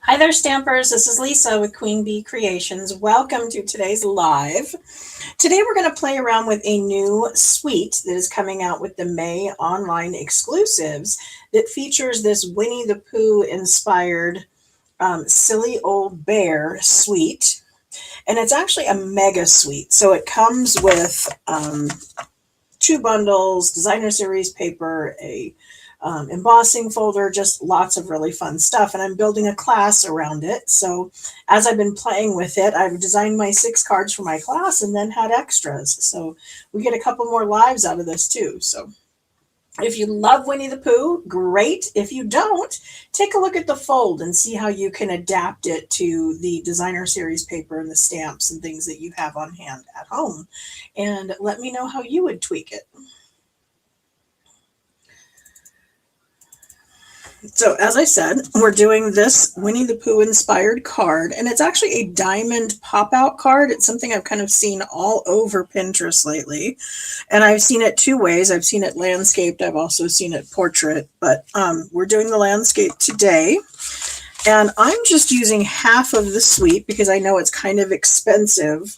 Hi there, Stampers. This is Lisa with Queen Bee Creations. Welcome to today's live. Today we're going to play around with a new suite that is coming out with the May online exclusives that features this Winnie the Pooh inspired silly old bear suite. And it's actually a mega suite. So it comes with two bundles, designer series paper, a embossing folder, just lots of really fun stuff. And I'm building a class around it. So as I've been playing with it, I've designed my 6 cards for my class and then had extras. So we get a couple more lives out of this too. So if you love Winnie the Pooh, great. If you don't, take a look at the fold and see how you can adapt it to the designer series paper and the stamps and things that you have on hand at home. And let me know how you would tweak it. So as I said, we're doing this Winnie the Pooh inspired card, and it's actually a diamond pop-out card. It's something I've kind of seen all over Pinterest lately, and I've seen it 2 ways. I've seen it landscaped. I've also seen it portrait, but we're doing the landscape today, and I'm just using half of the suite because I know it's kind of expensive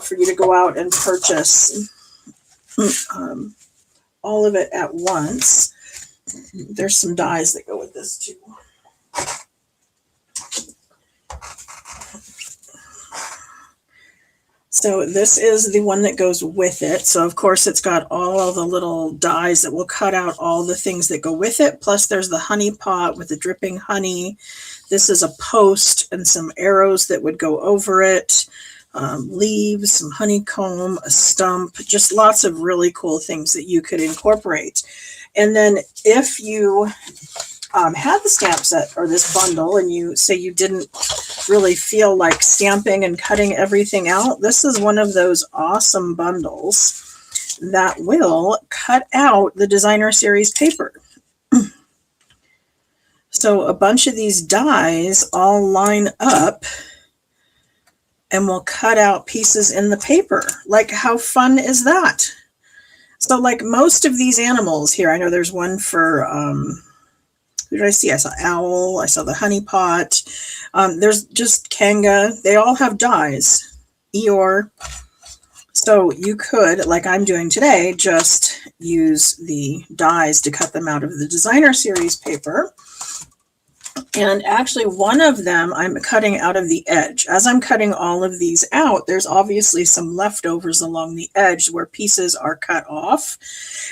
for you to go out and purchase all of it at once. There's some dies that go with this too. So this is the one that goes with it. So of course it's got all of the little dies that will cut out all the things that go with it. Plus there's the honey pot with the dripping honey. This is a post and some arrows that would go over it. Leaves, some honeycomb, a stump, just lots of really cool things that you could incorporate. And then if you had the stamp set or this bundle and you say you didn't really feel like stamping and cutting everything out, this is one of those awesome bundles that will cut out the designer series paper. So a bunch of these dies all line up and we'll cut out pieces in the paper. Like, how fun is that? So like most of these animals here, I know there's one for, who did I see? I saw owl, I saw the honey pot. There's just Kanga. They all have dies. Eeyore. So you could, like I'm doing today, just use the dies to cut them out of the designer series paper. And actually one of them I'm cutting out of the edge. As I'm cutting all of these out, there's obviously some leftovers along the edge where pieces are cut off.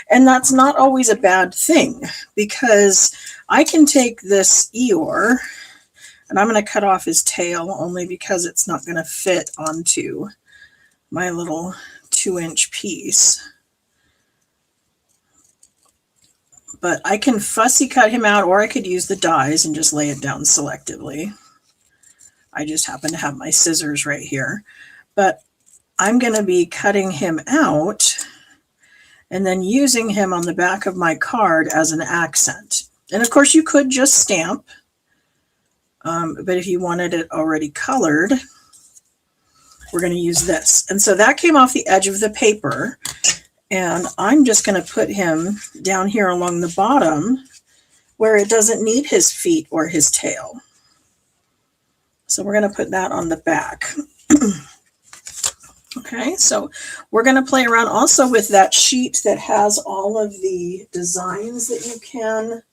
And that's not always a bad thing because I can take this Eeyore and I'm going to cut off his tail only because it's not going to fit onto my little 2-inch piece. But I can fussy cut him out, or I could use the dies and just lay it down selectively. I just happen to have my scissors right here. But I'm going to be cutting him out and then using him on the back of my card as an accent. And of course you could just stamp, but if you wanted it already colored, we're going to use this. And so that came off the edge of the paper. And I'm just going to put him down here along the bottom where it doesn't need his feet or his tail. So we're going to put that on the back. Okay, so we're going to play around also with that sheet that has all of the designs that you can.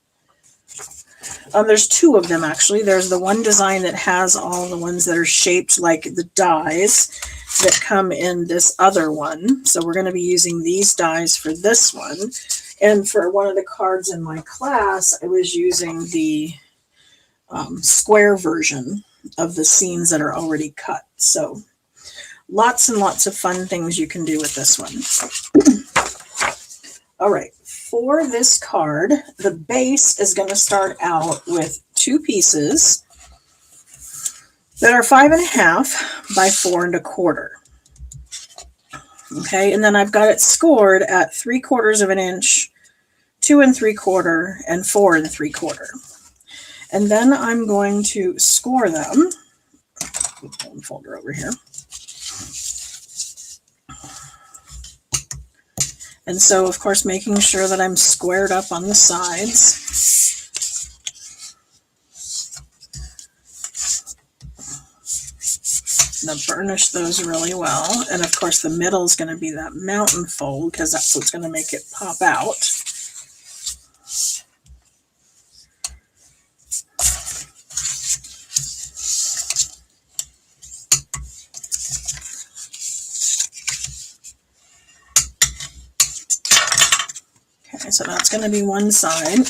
There's 2 of them actually. There's the one design that has all the ones that are shaped like the dies that come in this other one. So we're going to be using these dies for this one. And for one of the cards in my class, I was using the square version of the scenes that are already cut. So lots and lots of fun things you can do with this one. All right, for this card, the base is going to start out with 2 pieces that are 5.5 by 4 1/4. Okay, and then I've got it scored at 3/4 of an inch, 2 3/4, and 4 3/4. And then I'm going to score them. One folder over here. And so, of course, making sure that I'm squared up on the sides. going to burnish those really well. And of course the middle is going to be that mountain fold because that's what's going to make it pop out. Okay, so that's going to be one side,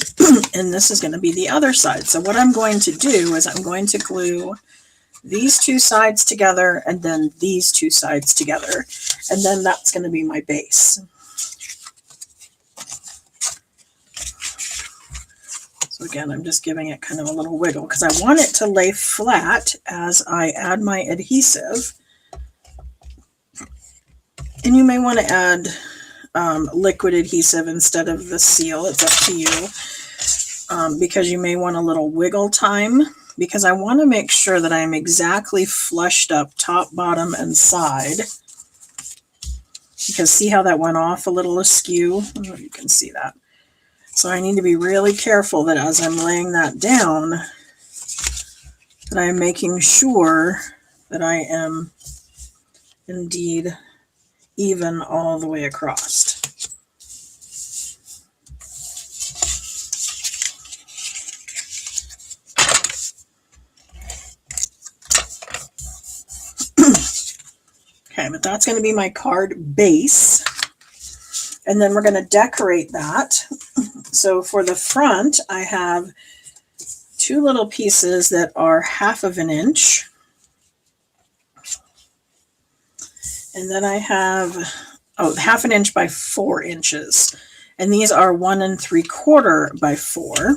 and this is going to be the other side. So what I'm going to do is I'm going to glue these two sides together and then these two sides together, and then that's going to be my base. So again, I'm just giving it kind of a little wiggle because I want it to lay flat as I add my adhesive. And you may want to add liquid adhesive instead of the seal. It's up to you because you may want a little wiggle time, because I want to make sure that I'm exactly flushed up top, bottom, and side. Because see how that went off a little askew? I don't know if you can see that. So I need to be really careful that as I'm laying that down, that I'm making sure that I am indeed even all the way across. Okay, but that's going to be my card base. And then we're going to decorate that. So for the front, I have two little pieces that are 1/2 inch. And then I have, 1/2 inch by 4 inches. And these are 1 3/4 by 4. We're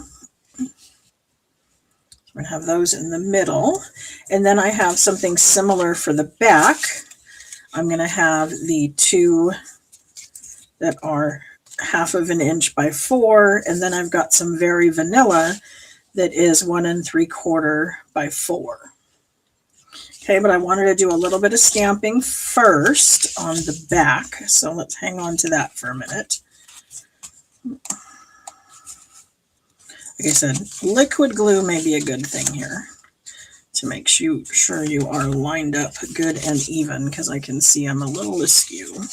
going to have those in the middle. And then I have something similar for the back. I'm going to have the two that are 1/2 inch by 4. And then I've got some very vanilla that is 1 3/4 by 4. Okay, but I wanted to do a little bit of stamping first on the back. So let's hang on to that for a minute. Like I said, liquid glue may be a good thing here to make sure you are lined up good and even, because I can see I'm a little askew.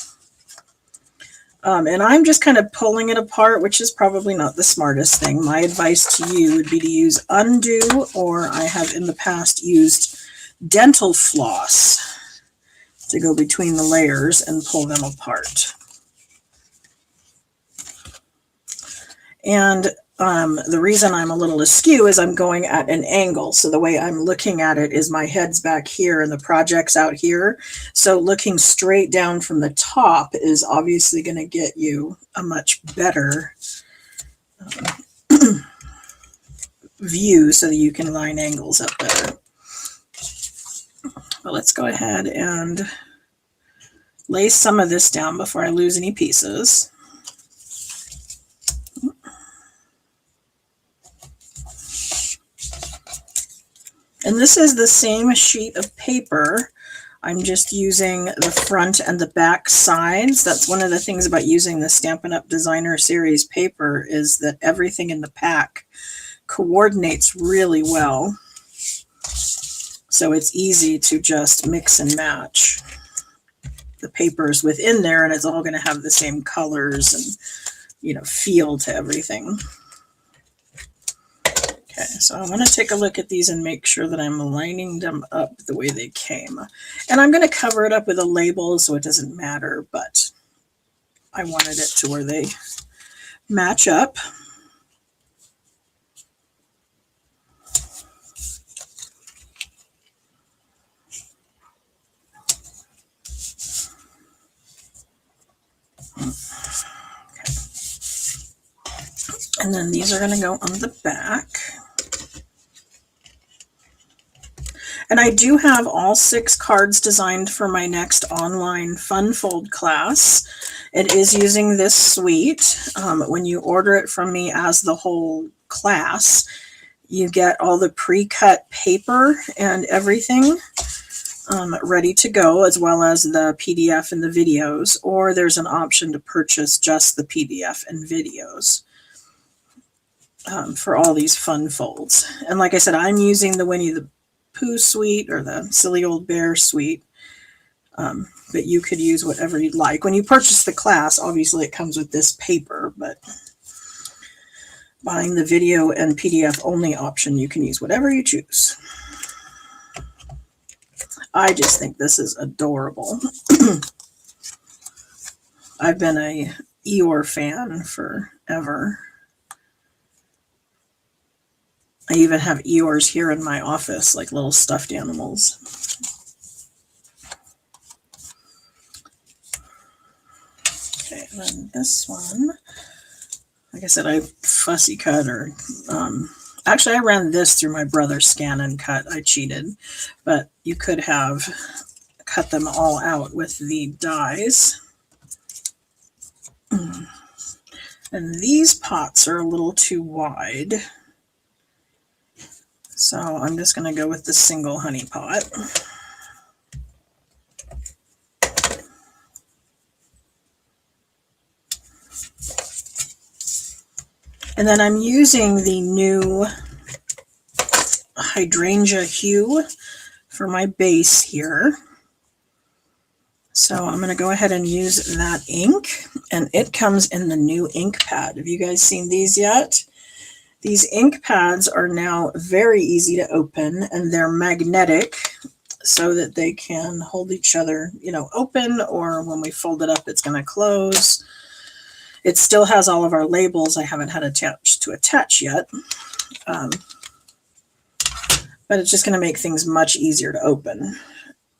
And I'm just kind of pulling it apart, which is probably not the smartest thing. My advice to you would be to use undo, or I have in the past used dental floss to go between the layers and pull them apart. And the reason I'm a little askew is I'm going at an angle. So the way I'm looking at it is my head's back here and the project's out here. So looking straight down from the top is obviously going to get you a much better view so that you can line angles up better. But let's go ahead and lay some of this down before I lose any pieces. And this is the same sheet of paper. I'm just using the front and the back sides. That's one of the things about using the Stampin' Up! Designer Series paper, is that everything in the pack coordinates really well. So it's easy to just mix and match the papers within there, and it's all going to have the same colors and, you know, feel to everything. Okay, so I want to take a look at these and make sure that I'm lining them up the way they came. And I'm going to cover it up with a label so it doesn't matter, but I wanted it to where they match up. And then these are going to go on the back. And I do have all 6 cards designed for my next online Fun Fold class. It is using this suite. When you order it from me as the whole class, you get all the pre-cut paper and everything ready to go, as well as the PDF and the videos, or there's an option to purchase just the PDF and videos. For all these fun folds. And like I said, I'm using the Winnie the Pooh suite or the Silly Old Bear suite. But you could use whatever you'd like. When you purchase the class, obviously it comes with this paper, but buying the video and PDF only option, you can use whatever you choose. I just think this is adorable. I've been a Eeyore fan forever. I even have Eeyores here in my office, like little stuffed animals. Okay, and then this one, like I said, I fussy cut or, actually I ran this through my brother's Scan and Cut. I cheated, but you could have cut them all out with the dies. And these pots are a little too wide. So I'm just going to go with the single honey pot. And then I'm using the new hydrangea hue for my base here. So I'm going to go ahead and use that ink, and it comes in the new ink pad. Have you guys seen these yet? These ink pads are now very easy to open, and they're magnetic so that they can hold each other, you know, open, or when we fold it up, it's going to close. It still has all of our labels I haven't had to attach yet, but it's just going to make things much easier to open.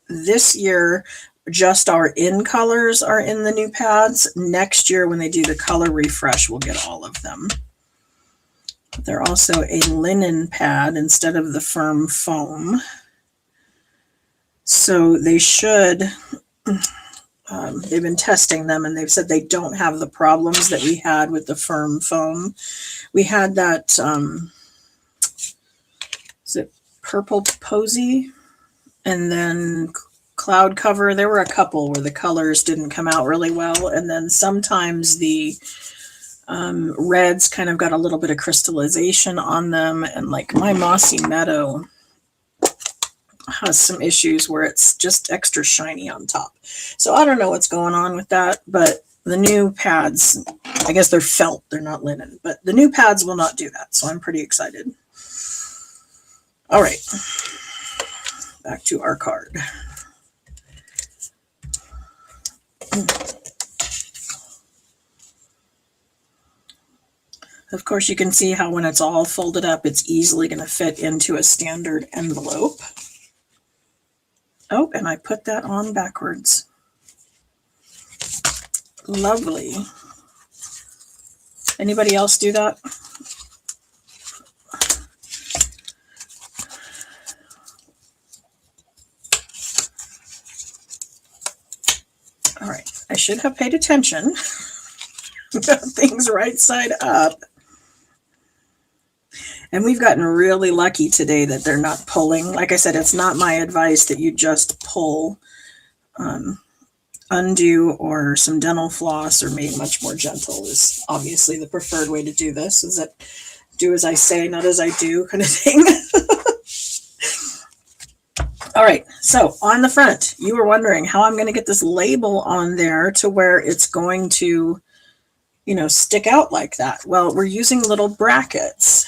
This year, just our in colors are in the new pads. Next year, when they do the color refresh, we'll get all of them. They're also a linen pad instead of the firm foam. So they should, they've been testing them, and they've said they don't have the problems that we had with the firm foam. We had that, is it Purple Posy? And then Cloud Cover. There were a couple where the colors didn't come out really well. And then sometimes the reds kind of got a little bit of crystallization on them. And like my Mossy Meadow has some issues where it's just extra shiny on top. So I don't know what's going on with that, but the new pads, I guess they're felt, they're not linen, but the new pads will not do that. So I'm pretty excited. All right, back to our card. Of course, you can see how when it's all folded up, it's easily going to fit into a standard envelope. Oh, and I put that on backwards. Lovely. Anybody else do that? All right, I should have paid attention. Got things right side up. And we've gotten really lucky today that they're not pulling. Like I said, it's not my advice that you just pull. Undo or some dental floss or make much more gentle is obviously the preferred way to do this. Is that do as I say, not as I do kind of thing. All right, so on the front, you were wondering how I'm going to get this label on there to where it's going to, you know, stick out like that. Well, we're using little brackets.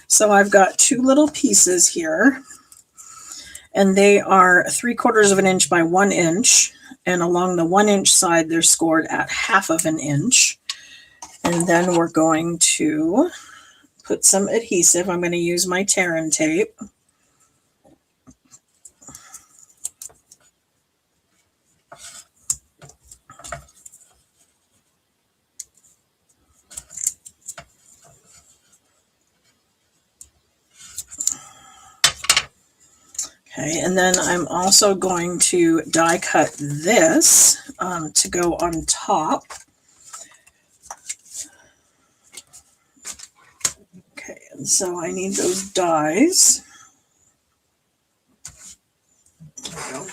So I've got two little pieces here, and they are 3/4 of an inch by 1 inch. And along the 1 inch side, they're scored at 1/2 of an inch. And then we're going to put some adhesive. I'm going to use my Terran tape. Okay, and then I'm also going to die cut this to go on top. Okay, and so I need those dies. There we go.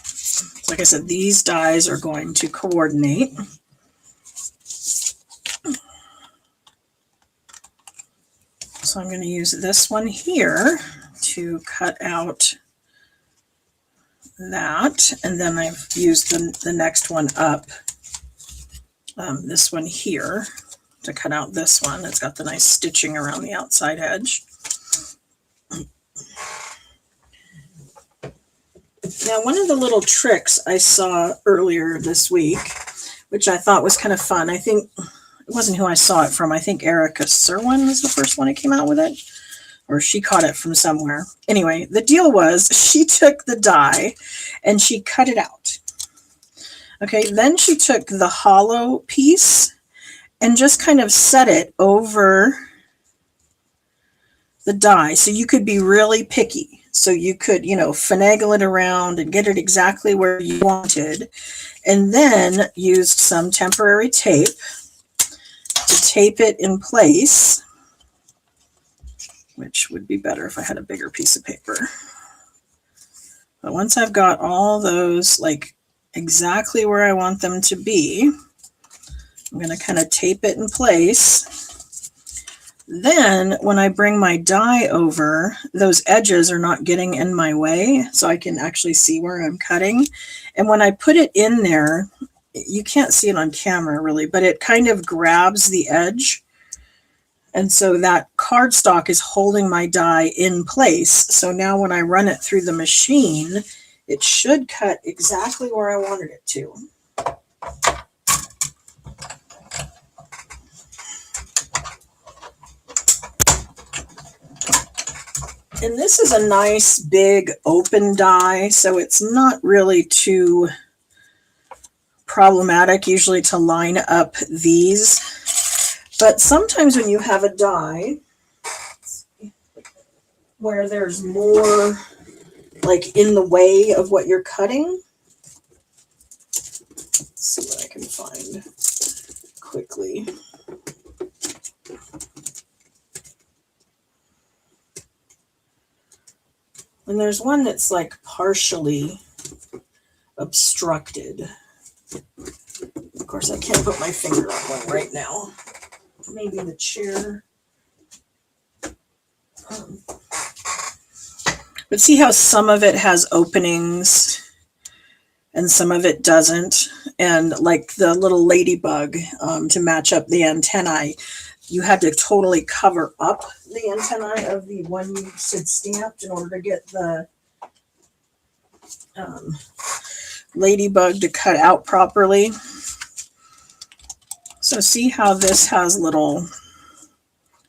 So like I said, these dies are going to coordinate. So So I'm going to use this one here to cut out that, and then I've used the next one up, this one here, to cut out this one. It's got the nice stitching around the outside edge. Now, one of the little tricks I saw earlier this week, which I thought was kind of fun, I think it wasn't who I saw it from. I think Erica Serwin was the first one who came out with it, or she caught it from somewhere. Anyway, the deal was she took the die and she cut it out. Okay, then she took the hollow piece and just kind of set it over the die. So you could be really picky. So you could, you know, finagle it around and get it exactly where you wanted. And then used some temporary tape to tape it in place, which would be better if I had a bigger piece of paper. But once I've got all those like exactly where I want them to be, I'm going to kind of tape it in place. Then when I bring my die over, those edges are not getting in my way, so I can actually see where I'm cutting. And when I put it in there, you can't see it on camera really, but it kind of grabs the edge. And so that cardstock is holding my die in place. So now when I run it through the machine, it should cut exactly where I wanted it to. And this is a nice big open die, so it's not really too problematic usually to line up these. But sometimes when you have a die where there's more like in the way of what you're cutting, let's see what I can find quickly. And there's one that's like partially obstructed. Of course, I can't put my finger on one right now. Maybe the chair. But see how some of it has openings and some of it doesn't? And like the little ladybug, to match up the antennae, you had to totally cover up the antennae of the one you had stamped in order to get the ladybug to cut out properly. So see how this has little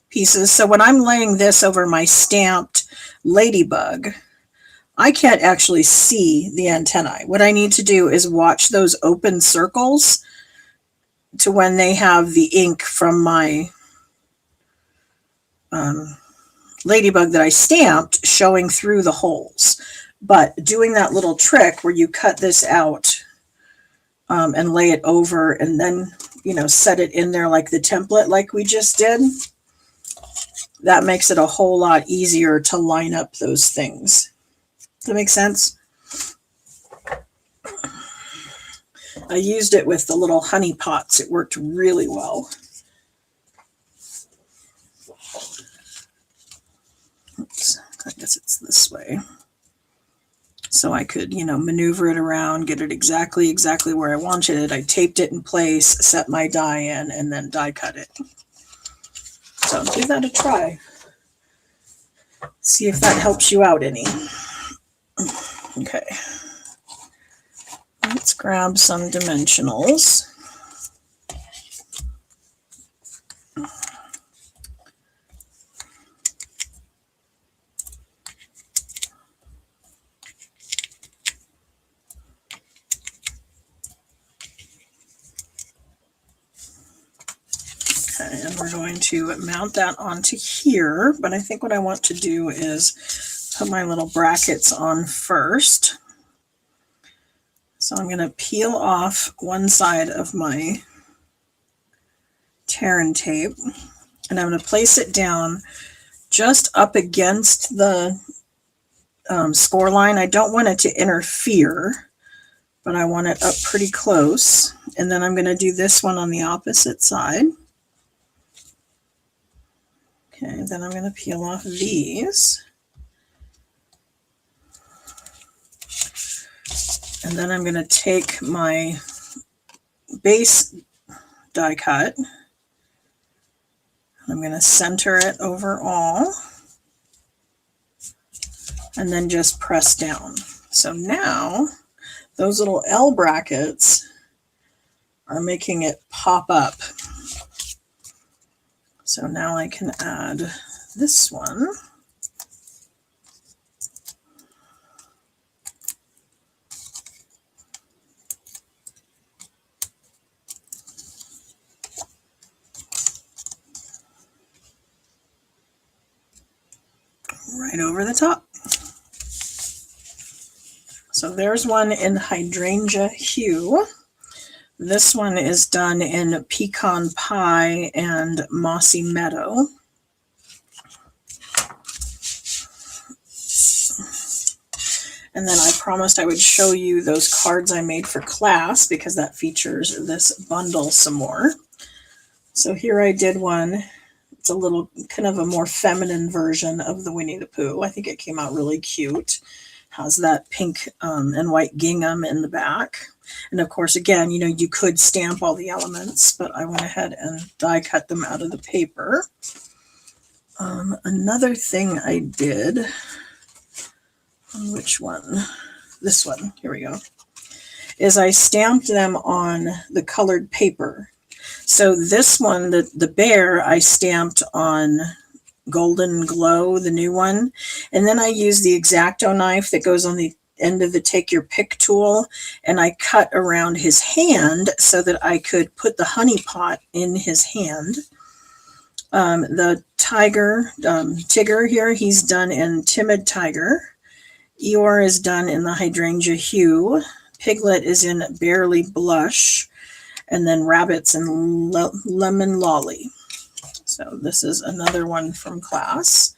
pieces. So when I'm laying this over my stamped ladybug, I can't actually see the antennae. What I need to do is watch those open circles to when they have the ink from my ladybug that I stamped showing through the holes. But doing that little trick where you cut this out and lay it over and then, you know, set it in there like the template like we just did, that makes it a whole lot easier to line up those things. Does that make sense? I used it with the little honey pots. It worked really well. Oops, I guess it's this way. So I could, you know, maneuver it around, get it exactly where I wanted it. I taped it in place, set my die in, and then die cut it. So give that a try. See if that helps you out any. Okay. Let's grab some dimensionals. Okay, and we're going to mount that onto here, but I think what I want to do is put my little brackets on first. So I'm going to peel off one side of my tear and tape, and I'm going to place it down just up against the score line. I don't want it to interfere, but I want it up pretty close. And then I'm going to do this one on the opposite side. Okay, then I'm going to peel off these. And then I'm going to take my base die cut. I'm going to center it over all. And then just press down. So now those little L brackets are making it pop up. So now I can add this one. Right over the top. So there's one in hydrangea hue. This one is done in pecan pie and mossy meadow. And then I promised I would show you those cards I made for class because that features this bundle some more. So here I did one. It's a little kind of a more feminine version of the Winnie the Pooh. I think it came out really cute. Has that pink and white gingham in the back. And of course, again, you know, you could stamp all the elements, but I went ahead and die cut them out of the paper. Another thing I did, which one? This one, here we go, is I stamped them on the colored paper. So this one, the bear, I stamped on Golden Glow, the new one. And then I used the X-Acto knife that goes on the end of the take your pick tool, and I cut around his hand so that I could put the honey pot in his hand. The tiger, Tigger here, he's done in Timid Tiger. Eeyore is done in the hydrangea hue. Piglet is in Barely Blush. And then Rabbit's in Lemon Lolly. So this is another one from class.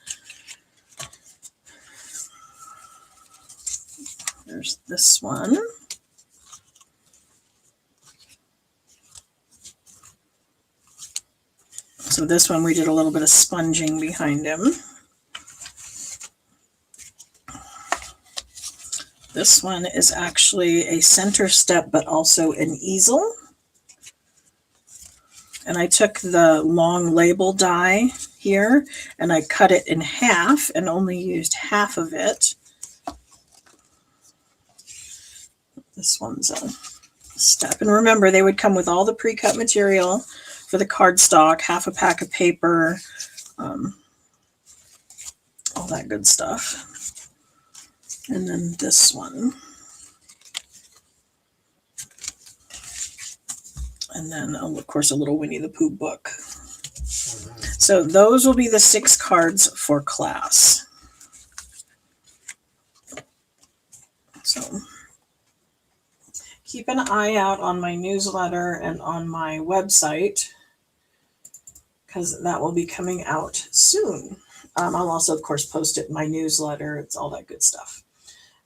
There's this one. So this one we did a little bit of sponging behind him. This one is actually a center step, but also an easel. And I took the long label die here and I cut it in half and only used half of it. This one's a step. And remember, they would come with all the pre-cut material for the cardstock, half a pack of paper, all that good stuff. And then this one. And then, of course, a little Winnie the Pooh book. So those will be the 6 cards for class. So keep an eye out on my newsletter and on my website because that will be coming out soon. I'll also, of course, post it in my newsletter. It's all that good stuff.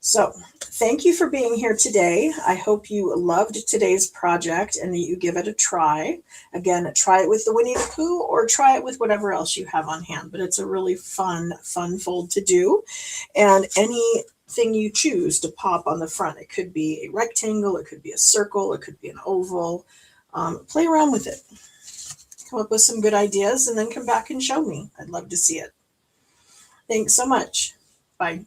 So thank you for being here today. I hope you loved today's project and that you give it a try. Again, try it with the Winnie the Pooh or try it with whatever else you have on hand. But it's a really fun fold to do. And anything you choose to pop on the front, it could be a rectangle, it could be a circle, it could be an oval. Play around with it. Come up with some good ideas and then come back and show me. I'd love to see it. Thanks so much. Bye.